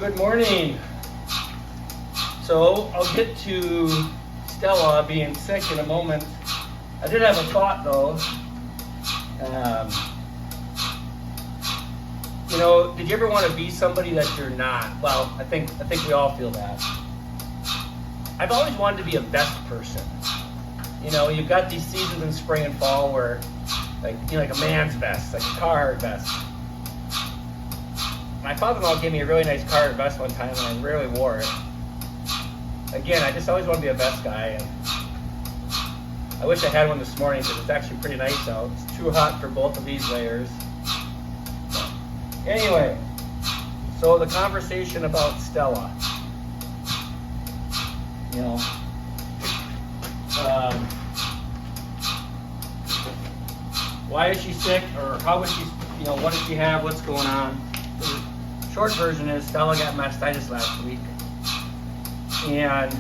Good morning. So I'll get to Stella being sick in a moment. I did have a thought though. Did you ever want to be somebody that you're not? Well, I think we all feel that. I've always wanted to be a best person. You've got these seasons in spring and fall where, like a man's vest, like a Carhartt vest. My father-in-law gave me a really nice Carhartt vest one time, and I rarely wore it. Again, I just always want to be a vest guy, and I wish I had one this morning because it's actually pretty nice out. It's too hot for both of these layers. Anyway, so the conversation about Stella. Why is she sick, or how was she, what does she have, what's going on? The short version is Stella got mastitis last week. And,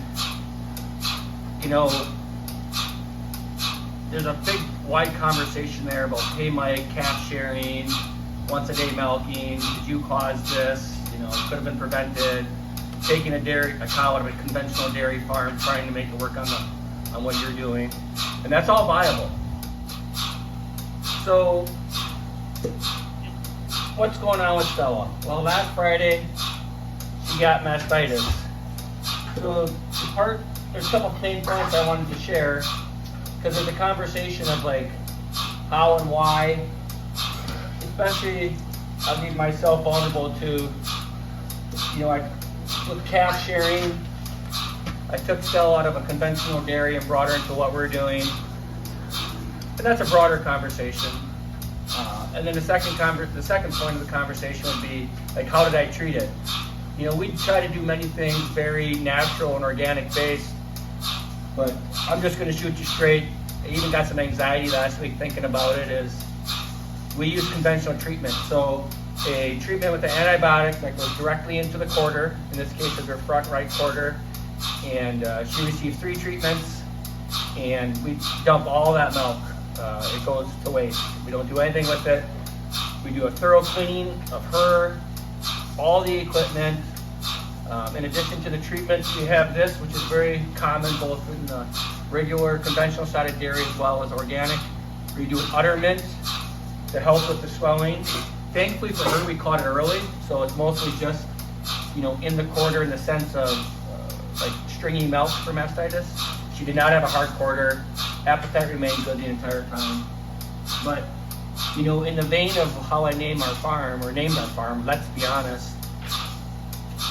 there's a big, wide conversation there about, hey, Mike, calf sharing, once a day milking, did you cause this? Could have been prevented. Taking a cow out of a conventional dairy farm, trying to make it work on what you're doing. And that's all viable. So, what's going on with Stella? Well, last Friday, she got mastitis. So, there's a couple main points I wanted to share, because there's a conversation of how and why, especially I'll leave myself vulnerable to, with calf sharing. I took Stella out of a conventional dairy and brought her into what we're doing. And that's a broader conversation. And then the second point of the conversation would be, how did I treat it? We try to do many things very natural and organic based, but I'm just going to shoot you straight. I even got some anxiety last week thinking about it. We use conventional treatment. So a treatment with an antibiotic that goes directly into the quarter. In this case, it's her front right quarter. And she received 3 treatments, and we dump all that milk. It goes to waste. We don't do anything with it. We do a thorough cleaning of her, all the equipment. In addition to the treatments, we have this, which is very common both in the regular conventional side of dairy as well as organic. We do utterment to help with the swelling. Thankfully for her, we caught it early, so it's mostly just, in the quarter in the sense of stringy milk for mastitis. She did not have a hard quarter. Appetite remained good the entire time. But, in the vein of how I named our farm, let's be honest,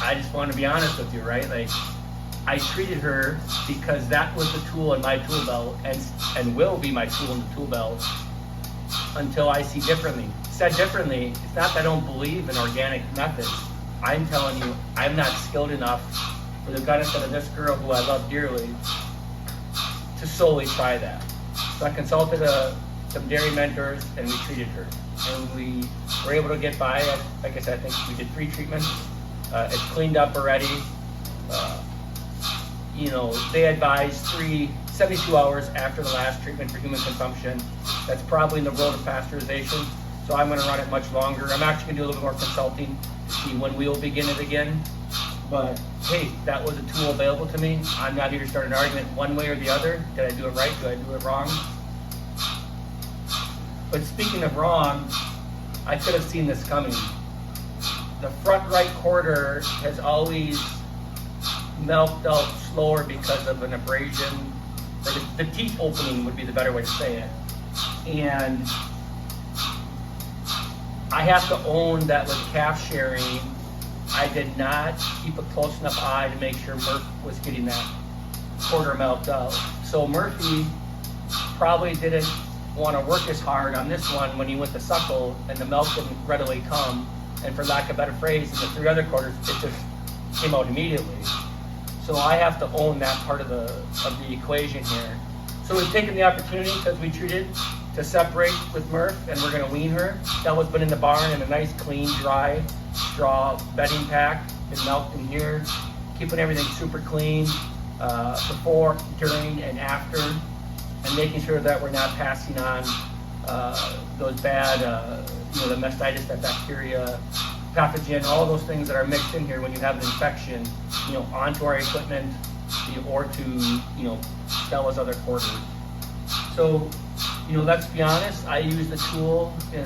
I just want to be honest with you, right? I treated her because that was the tool in my tool belt and will be my tool in the tool belt until I see differently. Said differently, it's not that I don't believe in organic methods. I'm telling you, I'm not skilled enough for the benefit of this girl who I love dearly to solely try that. So I consulted some dairy mentors and we treated her. And we were able to get by. Like I said, I think we did 3 treatments. It's cleaned up already. They advised 72 hours after the last treatment for human consumption. That's probably in the world of pasteurization. So I'm going to run it much longer. I'm actually going to do a little bit more consulting to see when we will begin it again. But hey, that was a tool available to me. I'm not here to start an argument one way or the other. Did I do it right? Did I do it wrong? But speaking of wrong, I could have seen this coming. The front right quarter has always milked out slower because of an abrasion, or the teeth opening would be the better way to say it. And I have to own that with calf sharing, I did not keep a close enough eye to make sure Murph was getting that quarter milked out. So Murphy probably didn't want to work as hard on this one when he went to suckle and the milk didn't readily come. And for lack of a better phrase, in the 3 other quarters, it just came out immediately. So I have to own that part of the equation here. So we've taken the opportunity, because we treated, to separate with Murph, and we're going to wean her. Stella's been in the barn in a nice, clean, dry straw bedding pack. Been milked in here, keeping everything super clean before, during, and after, and making sure that we're not passing on those bad, the mastitis, that bacteria pathogen, all those things that are mixed in here when you have an infection, onto our equipment, or to, Stella's other quarters. So, let's be honest, I use the tool in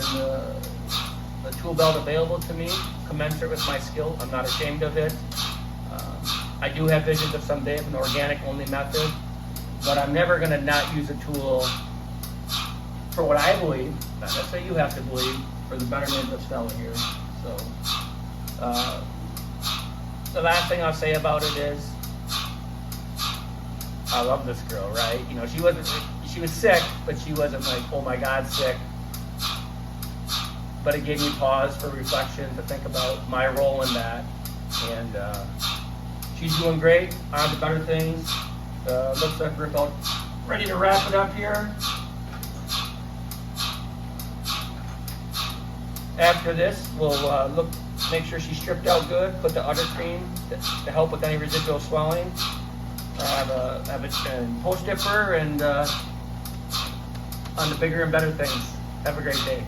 the tool belt available to me, commensurate with my skill. I'm not ashamed of it. I do have visions of someday of an organic only method, but I'm never going to not use a tool for what I believe, not necessarily you have to believe, for the betterment of Stella here. So, the last thing I'll say about it is, I love this girl, right? She was sick, but she wasn't like, oh my God, sick. But it gave me pause for reflection to think about my role in that. And she's doing great, on to better things. Looks like we're about ready to wrap it up here. After this, we'll make sure she's stripped out good, put the udder cream to help with any residual swelling. Have a post dipper and on to bigger and better things. Have a great day.